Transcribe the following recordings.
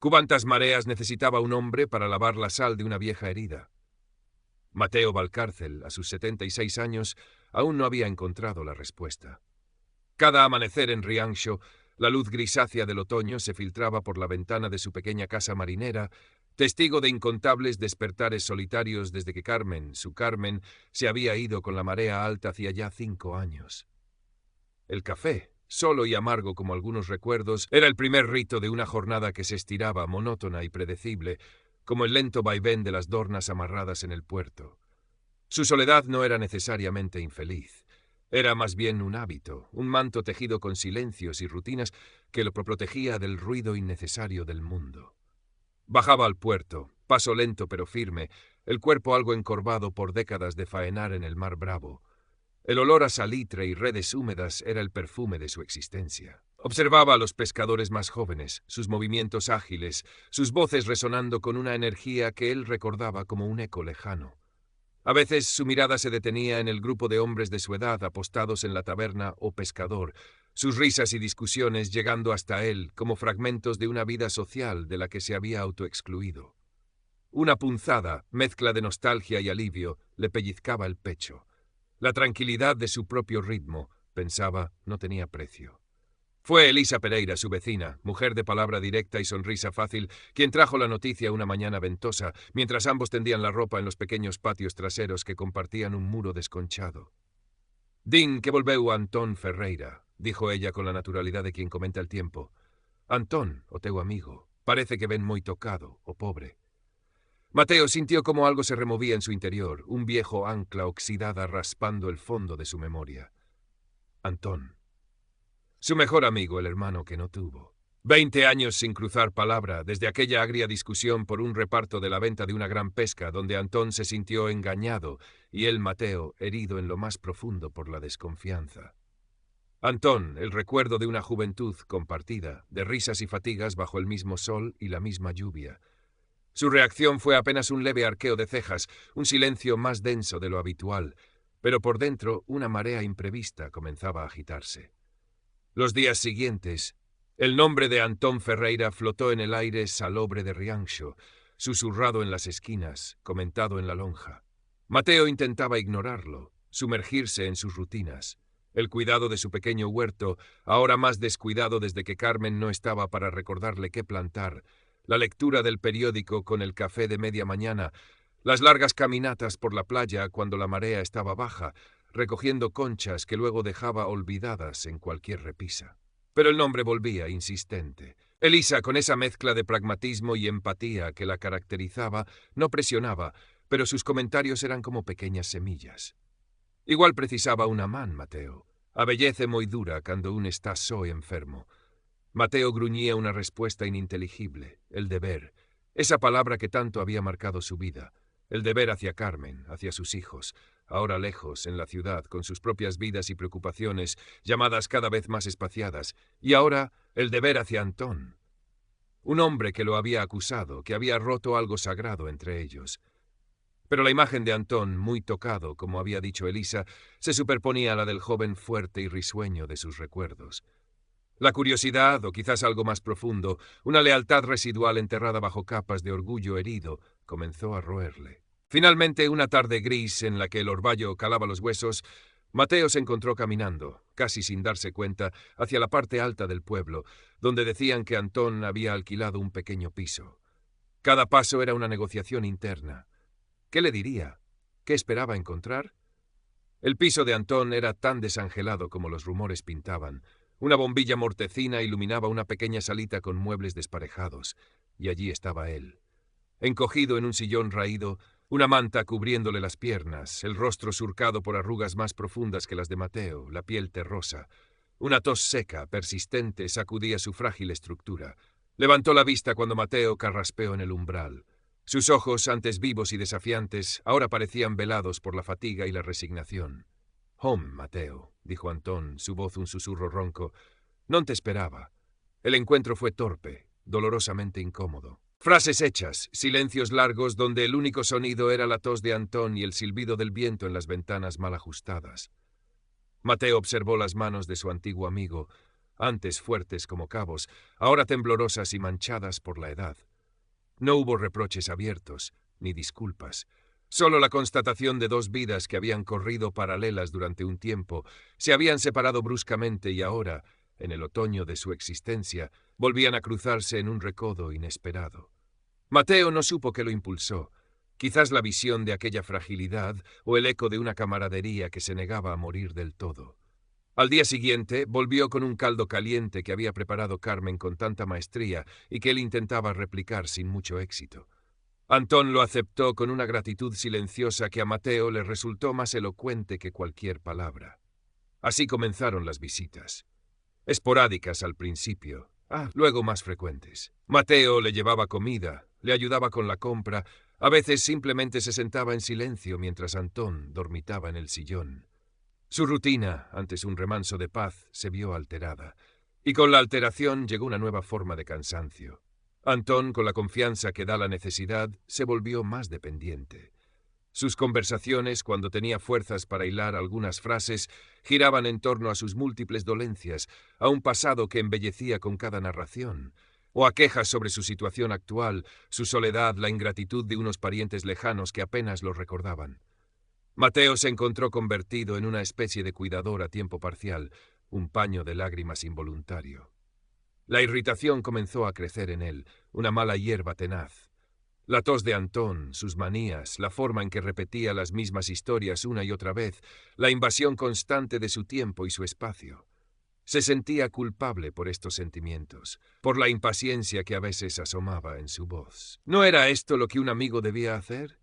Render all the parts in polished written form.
¿Cuántas mareas necesitaba un hombre para lavar la sal de una vieja herida? Mateo Valcárcel, a sus 76 años, aún no había encontrado la respuesta. Cada amanecer en Rianxo, la luz grisácea del otoño se filtraba por la ventana de su pequeña casa marinera, testigo de incontables despertares solitarios desde que Carmen, su Carmen, se había ido con la marea alta hacía ya 5 años. El café, solo y amargo como algunos recuerdos, era el primer rito de una jornada que se estiraba, monótona y predecible, como el lento vaivén de las dornas amarradas en el puerto. Su soledad no era necesariamente infeliz. Era más bien un hábito, un manto tejido con silencios y rutinas que lo protegía del ruido innecesario del mundo. Bajaba al puerto, paso lento pero firme, el cuerpo algo encorvado por décadas de faenar en el mar Bravo. El olor a salitre y redes húmedas era el perfume de su existencia. Observaba a los pescadores más jóvenes, sus movimientos ágiles, sus voces resonando con una energía que él recordaba como un eco lejano. A veces su mirada se detenía en el grupo de hombres de su edad apostados en la taberna o pescador, sus risas y discusiones llegando hasta él como fragmentos de una vida social de la que se había autoexcluido. Una punzada, mezcla de nostalgia y alivio, le pellizcaba el pecho. La tranquilidad de su propio ritmo, pensaba, no tenía precio. Fue Elisa Pereira, su vecina, mujer de palabra directa y sonrisa fácil, quien trajo la noticia una mañana ventosa, mientras ambos tendían la ropa en los pequeños patios traseros que compartían un muro desconchado. «Din que volveu Antón Ferreira», dijo ella con la naturalidad de quien comenta el tiempo. «Antón, o teu amigo, parece que ven moi tocado, o pobre». Mateo sintió como algo se removía en su interior, un viejo ancla oxidada raspando el fondo de su memoria. Antón. Su mejor amigo, el hermano que no tuvo. 20 años sin cruzar palabra, desde aquella agria discusión por un reparto de la venta de una gran pesca, donde Antón se sintió engañado y él, Mateo, herido en lo más profundo por la desconfianza. Antón, el recuerdo de una juventud compartida, de risas y fatigas bajo el mismo sol y la misma lluvia. Su reacción fue apenas un leve arqueo de cejas, un silencio más denso de lo habitual, pero por dentro una marea imprevista comenzaba a agitarse. Los días siguientes, el nombre de Antón Ferreira flotó en el aire salobre de Rianxo, susurrado en las esquinas, comentado en la lonja. Mateo intentaba ignorarlo, sumergirse en sus rutinas. El cuidado de su pequeño huerto, ahora más descuidado desde que Carmen no estaba para recordarle qué plantar, la lectura del periódico con el café de media mañana, las largas caminatas por la playa cuando la marea estaba baja, recogiendo conchas que luego dejaba olvidadas en cualquier repisa. Pero el nombre volvía, insistente. Elisa, con esa mezcla de pragmatismo y empatía que la caracterizaba, no presionaba, pero sus comentarios eran como pequeñas semillas. Igual precisaba una man, Mateo. A belleza muy dura cuando un está so enfermo. Mateo gruñía una respuesta ininteligible, el deber, esa palabra que tanto había marcado su vida, el deber hacia Carmen, hacia sus hijos, ahora lejos, en la ciudad, con sus propias vidas y preocupaciones, llamadas cada vez más espaciadas, y ahora el deber hacia Antón. Un hombre que lo había acusado, que había roto algo sagrado entre ellos. Pero la imagen de Antón, muy tocado, como había dicho Elisa, se superponía a la del joven fuerte y risueño de sus recuerdos. La curiosidad, o quizás algo más profundo, una lealtad residual enterrada bajo capas de orgullo herido, comenzó a roerle. Finalmente, una tarde gris en la que el orvallo calaba los huesos, Mateo se encontró caminando, casi sin darse cuenta, hacia la parte alta del pueblo, donde decían que Antón había alquilado un pequeño piso. Cada paso era una negociación interna. ¿Qué le diría? ¿Qué esperaba encontrar? El piso de Antón era tan desangelado como los rumores pintaban. Una bombilla mortecina iluminaba una pequeña salita con muebles desparejados, y allí estaba él. Encogido en un sillón raído, una manta cubriéndole las piernas, el rostro surcado por arrugas más profundas que las de Mateo, la piel terrosa. Una tos seca, persistente, sacudía su frágil estructura. Levantó la vista cuando Mateo carraspeó en el umbral. Sus ojos, antes vivos y desafiantes, ahora parecían velados por la fatiga y la resignación. «Home, Mateo», dijo Antón, su voz un susurro ronco. «Non te esperaba». El encuentro fue torpe, dolorosamente incómodo. Frases hechas, silencios largos donde el único sonido era la tos de Antón y el silbido del viento en las ventanas mal ajustadas. Mateo observó las manos de su antiguo amigo. antes fuertes como cabos, ahora temblorosas y manchadas por la edad. No hubo reproches abiertos, ni disculpas. Solo la constatación de dos vidas que habían corrido paralelas durante un tiempo, se habían separado bruscamente y ahora, en el otoño de su existencia, volvían a cruzarse en un recodo inesperado. Mateo no supo qué lo impulsó, quizás la visión de aquella fragilidad o el eco de una camaradería que se negaba a morir del todo. Al día siguiente volvió con un caldo caliente que había preparado Carmen con tanta maestría y que él intentaba replicar sin mucho éxito. Antón lo aceptó con una gratitud silenciosa que a Mateo le resultó más elocuente que cualquier palabra. Así comenzaron las visitas. Esporádicas al principio, luego más frecuentes. Mateo le llevaba comida, le ayudaba con la compra, a veces simplemente se sentaba en silencio mientras Antón dormitaba en el sillón. Su rutina, antes un remanso de paz, se vio alterada, y con la alteración llegó una nueva forma de cansancio. Antón, con la confianza que da la necesidad, se volvió más dependiente. Sus conversaciones, cuando tenía fuerzas para hilar algunas frases, giraban en torno a sus múltiples dolencias, a un pasado que embellecía con cada narración, o a quejas sobre su situación actual, su soledad, la ingratitud de unos parientes lejanos que apenas lo recordaban. Mateo se encontró convertido en una especie de cuidador a tiempo parcial, un paño de lágrimas involuntario. La irritación comenzó a crecer en él, una mala hierba tenaz. La tos de Antón, sus manías, la forma en que repetía las mismas historias una y otra vez, la invasión constante de su tiempo y su espacio. Se sentía culpable por estos sentimientos, por la impaciencia que a veces asomaba en su voz. ¿No era esto lo que un amigo debía hacer?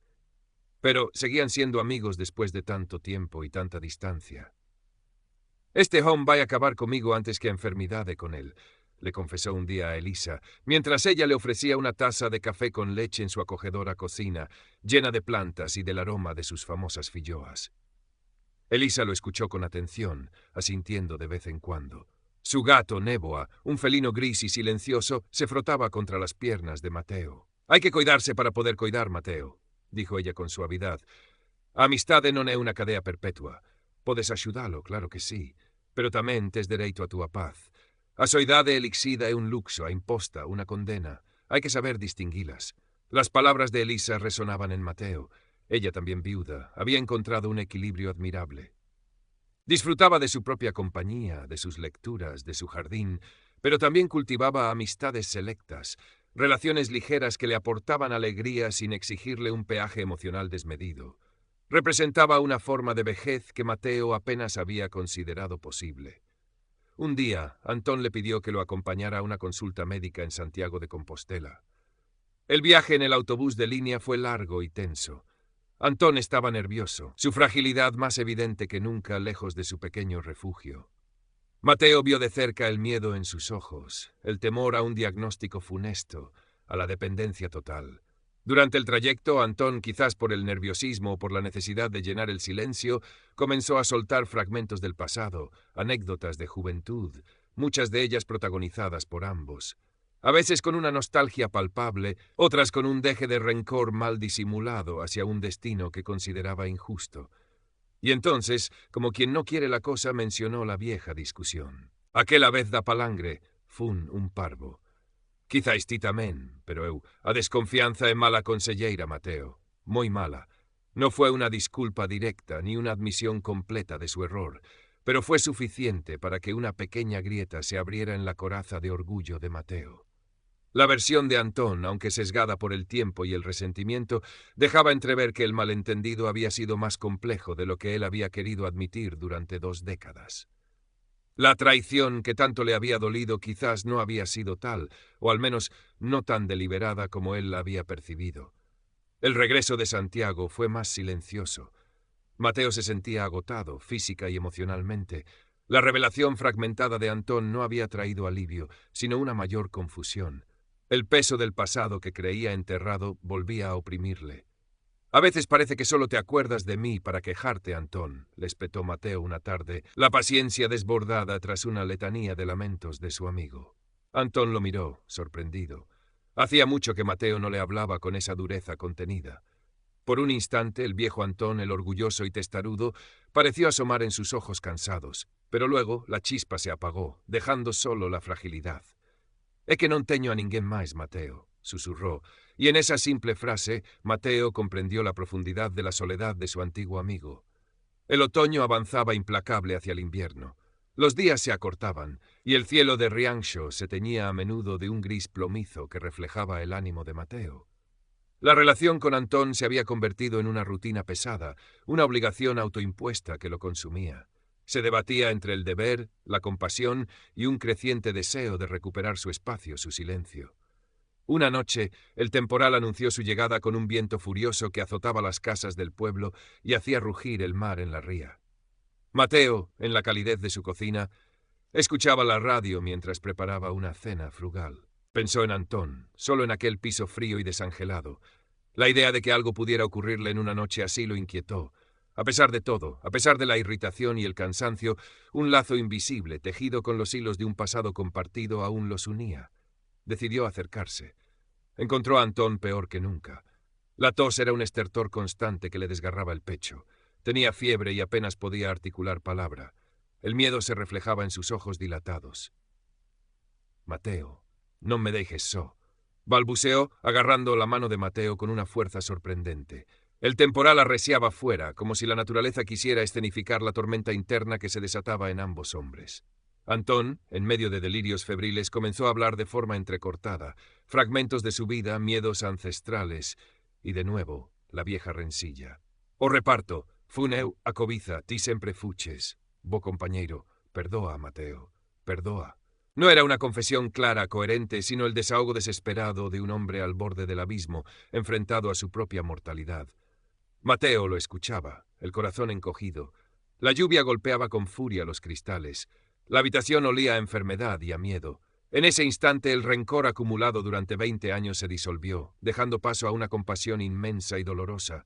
Pero seguían siendo amigos después de tanto tiempo y tanta distancia. «Este home va a acabar conmigo antes que enfermidade con él», le confesó un día a Elisa, mientras ella le ofrecía una taza de café con leche en su acogedora cocina, llena de plantas y del aroma de sus famosas filloas. Elisa lo escuchó con atención, asintiendo de vez en cuando. Su gato, Néboa, un felino gris y silencioso, se frotaba contra las piernas de Mateo. «Hay que cuidarse para poder cuidar, Mateo», dijo ella con suavidad. «A amistade non é unha cadea perpetua. Podes axudalo, claro que sí, pero tamén tes dereito a túa paz. A soidade elixida é un luxo, a imposta, unha condena. Hai que saber distinguilas». Las palabras de Elisa resonaban en Mateo. Ella, también viuda, había encontrado un equilibrio admirable. Disfrutaba de su propia compañía, de sus lecturas, de su jardín, pero también cultivaba amistades selectas, relaciones ligeras que le aportaban alegría sin exigirle un peaje emocional desmedido. Representaba una forma de vejez que Mateo apenas había considerado posible. Un día, Antón le pidió que lo acompañara a una consulta médica en Santiago de Compostela. El viaje en el autobús de línea fue largo y tenso. Antón estaba nervioso, su fragilidad más evidente que nunca lejos de su pequeño refugio. Mateo vio de cerca el miedo en sus ojos, el temor a un diagnóstico funesto, a la dependencia total. Durante el trayecto, Antón, quizás por el nerviosismo o por la necesidad de llenar el silencio, comenzó a soltar fragmentos del pasado, anécdotas de juventud, muchas de ellas protagonizadas por ambos. A veces con una nostalgia palpable, otras con un deje de rencor mal disimulado hacia un destino que consideraba injusto. Y entonces, como quien no quiere la cosa, mencionó la vieja discusión. «Aquela vez da palangre, fun un parvo. Quizáis ti tamén, pero eu, a desconfianza é mala conselleira, Mateo. Moi mala. No fue una disculpa directa ni una admisión completa de su error, pero fue suficiente para que una pequeña grieta se abriera en la coraza de orgullo de Mateo». La versión de Antón, aunque sesgada por el tiempo y el resentimiento, dejaba entrever que el malentendido había sido más complejo de lo que él había querido admitir durante 2 décadas. La traición que tanto le había dolido quizás no había sido tal, o al menos no tan deliberada como él la había percibido. El regreso de Santiago fue más silencioso. Mateo se sentía agotado, física y emocionalmente. La revelación fragmentada de Antón no había traído alivio, sino una mayor confusión. El peso del pasado que creía enterrado volvía a oprimirle. «A veces parece que solo te acuerdas de mí para quejarte, Antón», le espetó Mateo una tarde, la paciencia desbordada tras una letanía de lamentos de su amigo. Antón lo miró, sorprendido. Hacía mucho que Mateo no le hablaba con esa dureza contenida. Por un instante, el viejo Antón, el orgulloso y testarudo, pareció asomar en sus ojos cansados. Pero luego la chispa se apagó, dejando solo la fragilidad. «É que non teño a ninguén máis, Mateo», susurró, y en esa simple frase Mateo comprendió la profundidad de la soledad de su antiguo amigo. El otoño avanzaba implacable hacia el invierno. Los días se acortaban, y el cielo de Rianxo se teñía a menudo de un gris plomizo que reflejaba el ánimo de Mateo. La relación con Antón se había convertido en una rutina pesada, una obligación autoimpuesta que lo consumía. Se debatía entre el deber, la compasión y un creciente deseo de recuperar su espacio, su silencio. Una noche, el temporal anunció su llegada con un viento furioso que azotaba las casas del pueblo y hacía rugir el mar en la ría. Mateo, en la calidez de su cocina, escuchaba la radio mientras preparaba una cena frugal. Pensó en Antón, solo en aquel piso frío y desangelado. La idea de que algo pudiera ocurrirle en una noche así lo inquietó. A pesar de todo, a pesar de la irritación y el cansancio, un lazo invisible, tejido con los hilos de un pasado compartido, aún los unía. Decidió acercarse. Encontró a Antón peor que nunca. La tos era un estertor constante que le desgarraba el pecho. Tenía fiebre y apenas podía articular palabra. El miedo se reflejaba en sus ojos dilatados. «Mateo, non me deixes só», balbuceó, agarrando la mano de Mateo con una fuerza sorprendente. El temporal arreciaba fuera, como si la naturaleza quisiera escenificar la tormenta interna que se desataba en ambos hombres. Antón, en medio de delirios febriles, comenzó a hablar de forma entrecortada, fragmentos de su vida, miedos ancestrales, y de nuevo, la vieja rencilla. «O reparto, funeu a cobiza, ti sempre fuches. Bo compañeiro, perdoa, Mateo, perdoa». No era una confesión clara, coherente, sino el desahogo desesperado de un hombre al borde del abismo, enfrentado a su propia mortalidad. Mateo lo escuchaba, el corazón encogido. La lluvia golpeaba con furia los cristales. La habitación olía a enfermedad y a miedo. En ese instante el rencor acumulado durante 20 años se disolvió, dejando paso a una compasión inmensa y dolorosa.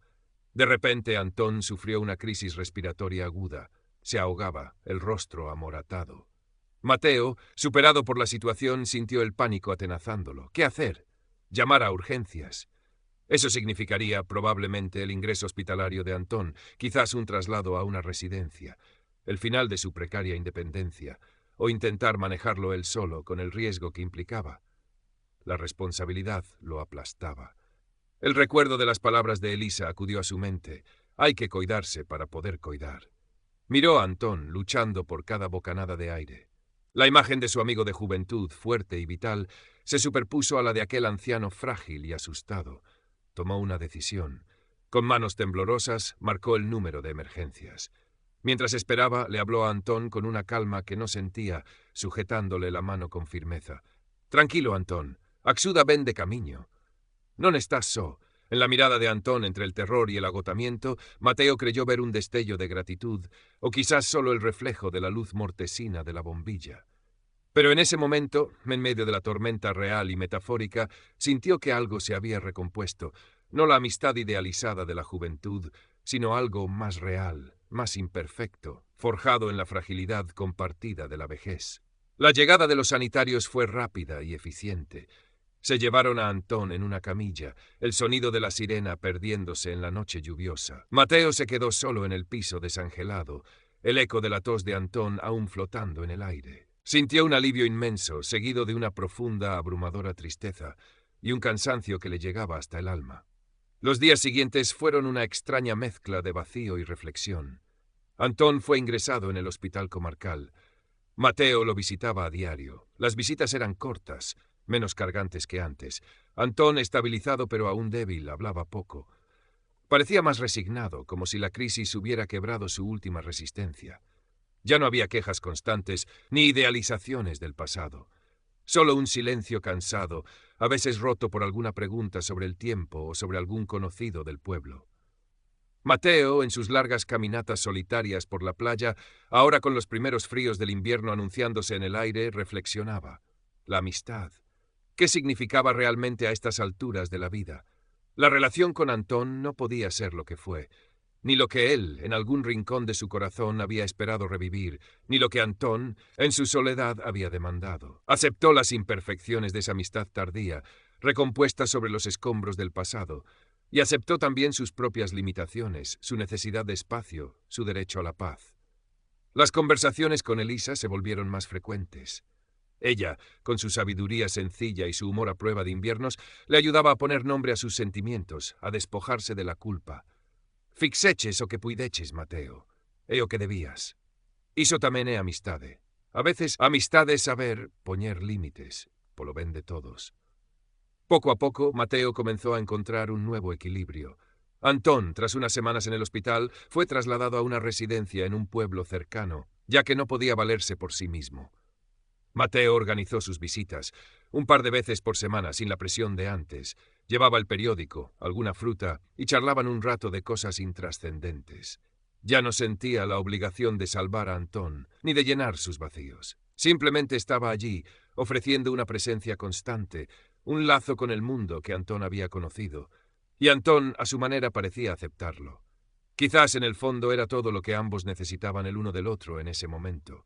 De repente Antón sufrió una crisis respiratoria aguda. Se ahogaba, el rostro amoratado. Mateo, superado por la situación, sintió el pánico atenazándolo. ¿Qué hacer? Llamar a urgencias. Eso significaría probablemente el ingreso hospitalario de Antón, quizás un traslado a una residencia, el final de su precaria independencia, o intentar manejarlo él solo con el riesgo que implicaba. La responsabilidad lo aplastaba. El recuerdo de las palabras de Elisa acudió a su mente. Hay que cuidarse para poder cuidar. Miró a Antón luchando por cada bocanada de aire. La imagen de su amigo de juventud, fuerte y vital, se superpuso a la de aquel anciano frágil y asustado. Tomó una decisión. Con manos temblorosas, marcó el número de emergencias. Mientras esperaba, le habló a Antón con una calma que no sentía, sujetándole la mano con firmeza. «Tranquilo, Antón. Axuda ven de camiño. Non estás só». En la mirada de Antón, entre el terror y el agotamiento, Mateo creyó ver un destello de gratitud, o quizás solo el reflejo de la luz mortecina de la bombilla. Pero en ese momento, en medio de la tormenta real y metafórica, sintió que algo se había recompuesto, no la amistad idealizada de la juventud, sino algo más real, más imperfecto, forjado en la fragilidad compartida de la vejez. La llegada de los sanitarios fue rápida y eficiente. Se llevaron a Antón en una camilla, el sonido de la sirena perdiéndose en la noche lluviosa. Mateo se quedó solo en el piso desangelado, el eco de la tos de Antón aún flotando en el aire. Sintió un alivio inmenso, seguido de una profunda, abrumadora tristeza, y un cansancio que le llegaba hasta el alma. Los días siguientes fueron una extraña mezcla de vacío y reflexión. Antón fue ingresado en el hospital comarcal. Mateo lo visitaba a diario. Las visitas eran cortas, menos cargantes que antes. Antón, estabilizado pero aún débil, hablaba poco. Parecía más resignado, como si la crisis hubiera quebrado su última resistencia. Ya no había quejas constantes ni idealizaciones del pasado. Solo un silencio cansado, a veces roto por alguna pregunta sobre el tiempo o sobre algún conocido del pueblo. Mateo, en sus largas caminatas solitarias por la playa, ahora con los primeros fríos del invierno anunciándose en el aire, reflexionaba. La amistad. ¿Qué significaba realmente a estas alturas de la vida? La relación con Antón no podía ser lo que fue, ni lo que él, en algún rincón de su corazón, había esperado revivir, ni lo que Antón, en su soledad, había demandado. Aceptó las imperfecciones de esa amistad tardía, recompuesta sobre los escombros del pasado, y aceptó también sus propias limitaciones, su necesidad de espacio, su derecho a la paz. Las conversaciones con Elisa se volvieron más frecuentes. Ella, con su sabiduría sencilla y su humor a prueba de inviernos, le ayudaba a poner nombre a sus sentimientos, a despojarse de la culpa. Fixeches o que puideches, Mateo, é o que debías. Iso tamén é amistade. A veces, amistade é saber poñer límites, polo ben de todos. Poco a poco, Mateo comenzó a encontrar un nuevo equilibrio. Antón, tras unas semanas en el hospital, fue trasladado a una residencia en un pueblo cercano, ya que no podía valerse por sí mismo. Mateo organizó sus visitas, un par de veces por semana, sin la presión de antes. Llevaba el periódico, alguna fruta, y charlaban un rato de cosas intrascendentes. Ya no sentía la obligación de salvar a Antón, ni de llenar sus vacíos. Simplemente estaba allí, ofreciendo una presencia constante, un lazo con el mundo que Antón había conocido. Y Antón, a su manera, parecía aceptarlo. Quizás en el fondo era todo lo que ambos necesitaban el uno del otro en ese momento.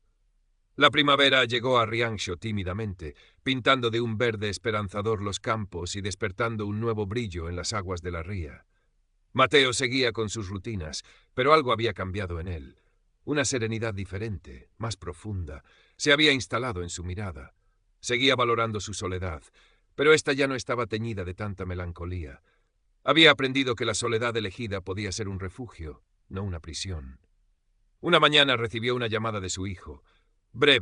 La primavera llegó a Rianxo tímidamente, pintando de un verde esperanzador los campos y despertando un nuevo brillo en las aguas de la ría. Mateo seguía con sus rutinas, pero algo había cambiado en él. Una serenidad diferente, más profunda, se había instalado en su mirada. Seguía valorando su soledad, pero ésta ya no estaba teñida de tanta melancolía. Había aprendido que la soledad elegida podía ser un refugio, no una prisión. Una mañana recibió una llamada de su hijo. Breve.